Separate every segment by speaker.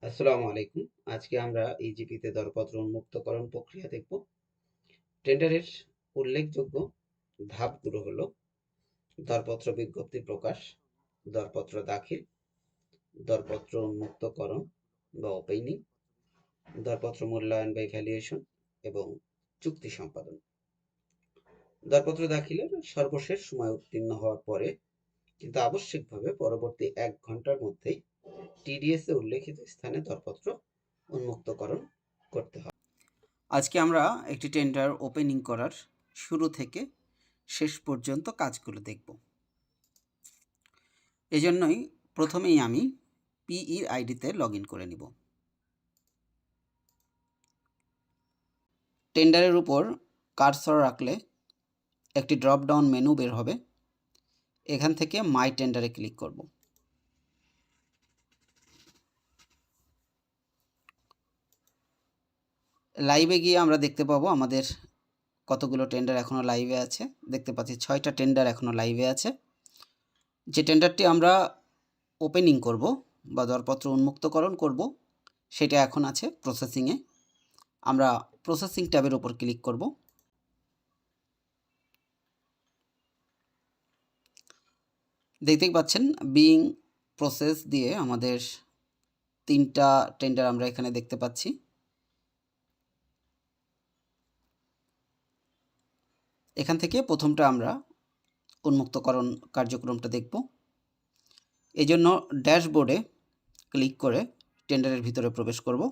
Speaker 1: আসসালামু আলাইকুম। আজকে আমরা ইজিপিতে দরপত্র উন্মুক্তকরণ প্রক্রিয়া দেখব। টেন্ডারের উল্লেখযোগ্য ধাপগুলো হলো দরপত্র বিজ্ঞপ্তি প্রকাশ, দরপত্র দাখিল, দরপত্র উন্মুক্তকরণ বা ওপেনিং, দরপত্র মূল্যায়ন বা ইভ্যালুয়েশন এবং চুক্তি সম্পাদন। দরপত্র দাখিলের সর্বশেষ সময় উত্তীর্ণ হওয়ার পরে কিন্তু আবশ্যিকভাবে পরবর্তী 1 ঘন্টার মধ্যেই টিডিএস এ উল্লেখিত স্থানে দরপত্র উন্মুক্তকরণ করতে হবে। আজকে আমরা একটি টেন্ডার ওপেনিং করার শুরু থেকে শেষ পর্যন্ত কাজগুলো দেখব। এজন্যই প্রথমেই আমি পিই আইডিতে লগ ইন করে নিব। টেন্ডারের উপর কার্সর রাখলে একটি ড্রপ ডাউন মেনু বের হবে। এখান থেকে মাই টেন্ডারে ক্লিক করব। লাইভে গিয়ে আমরা দেখতে পাবো আমাদের কতগুলো টেন্ডার এখনও লাইভে আছে। দেখতে পাচ্ছি 6টা টেন্ডার এখনও লাইভে আছে। যে টেন্ডারটি আমরা ওপেনিং করব বা দরপত্র উন্মুক্তকরণ করব সেটা এখন আছে প্রসেসিংয়ে। আমরা প্রসেসিং ট্যাবের উপর ক্লিক করব। দেখতেই পাচ্ছেন বিইং প্রসেস দিয়ে আমাদের 3টা টেন্ডার আমরা এখানে দেখতে পাচ্ছি। এখান থেকে প্রথমটা আমরা উন্মুক্তকরণ কার্যক্রমটা দেখব। এই জন্য ড্যাশবোর্ডে ক্লিক করে টেন্ডারের ভিতরে প্রবেশ করব।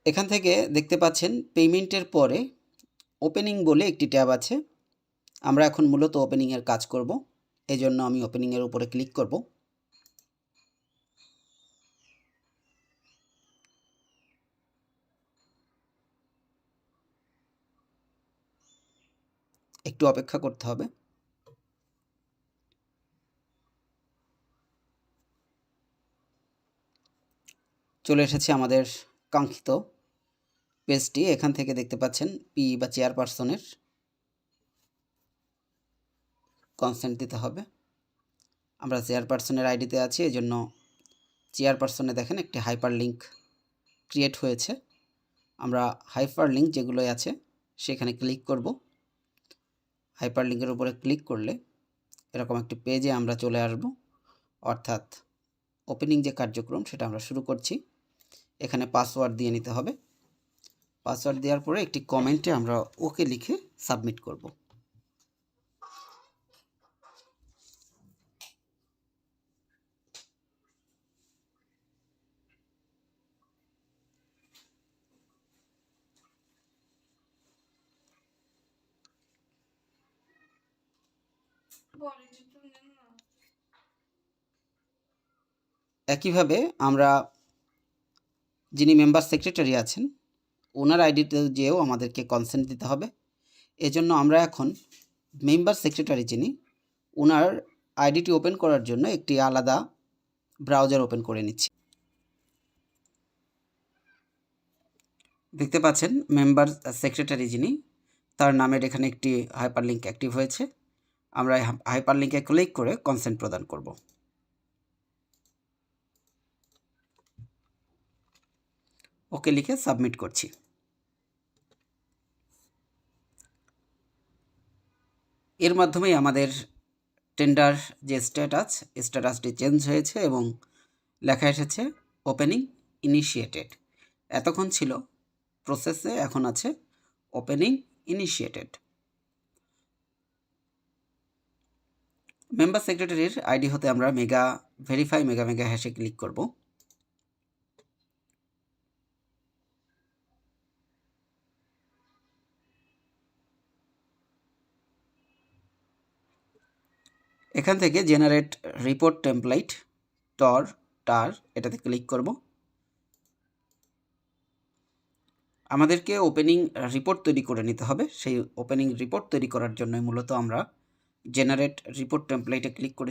Speaker 1: এখান থেকে দেখতে পাচ্ছেন পেমেন্টের পরে ওপেনিং বলে একটি ট্যাব আছে। আমরা এখন মূলত ওপেনিংয়ের কাজ করব। এজন্য আমি ওপেনিংয়ের উপরে ক্লিক করব। একটু অপেক্ষা করতে হবে। চলে এসেছে আমাদের কাঙ্ক্ষিত পেজটি। এখান থেকে দেখতে পাচ্ছেন পি বা চেয়ারপারসনের কনসেন্ট দিতে হবে। আমরা চেয়ারপারসনের আইডিতে আছি, এজন্য চেয়ারপারসনে দেখেন একটি হাইপার লিঙ্ক ক্রিয়েট হয়েছে। আমরা হাইপার লিঙ্ক যেগুলোই আছে সেখানে ক্লিক করব। হাইপার লিঙ্কের উপরে ক্লিক করলে এরকম একটি পেজে আমরা চলে আসব। অর্থাৎ ওপেনিং যে কার্যক্রম সেটা আমরা শুরু করছি। এখানে পাসওয়ার্ড দিয়ে নিতে হবে। পাসওয়ার্ড দেওয়ার পরে একটি কমেন্টে আমরা ওকে লিখে সাবমিট করব। একইভাবে আমরা যিনি মেম্বার সেক্রেটারি আছেন ওনার আইডিতে যেও আমাদেরকে কনসেন্ট দিতে হবে। এজন্য আমরা এখন মেম্বার সেক্রেটারি যিনি ওনার আইডিটি ওপেন করার জন্য একটি আলাদা ব্রাউজার ওপেন করে নিচ্ছি। দেখতে পাচ্ছেন মেম্বার সেক্রেটারি যিনি তার নামের এখানে একটি হাইপার লিঙ্ক অ্যাক্টিভ হয়েছে। আমরা হাইপার লিঙ্কে ক্লিক করে কনসেন্ট প্রদান করব। ওকে লিখে সাবমিট করছি। এর মাধ্যমেই আমাদের টেন্ডার যে স্ট্যাটাসটি চেঞ্জ হয়েছে এবং লেখা এসেছে ওপেনিং ইনিশিয়েটেড। এতক্ষণ ছিল প্রসেসে, এখন আছে ওপেনিং ইনিশিয়েটেড। মেম্বার সেক্রেটারির আইডি হতে আমরা ভেরিফাই মেগা হ্যাশে ক্লিক করব। এখান থেকে জেনারেট রিপোর্ট টেমপ্লেট টার এটাতে ক্লিক করব। আমাদেরকে ওপেনিং রিপোর্ট তৈরি করে নিতে হবে। সেই ওপেনিং রিপোর্ট তৈরি করার জন্য মূলত আমরা জেনারেট রিপোর্ট টেমপ্লেটে ক্লিক করে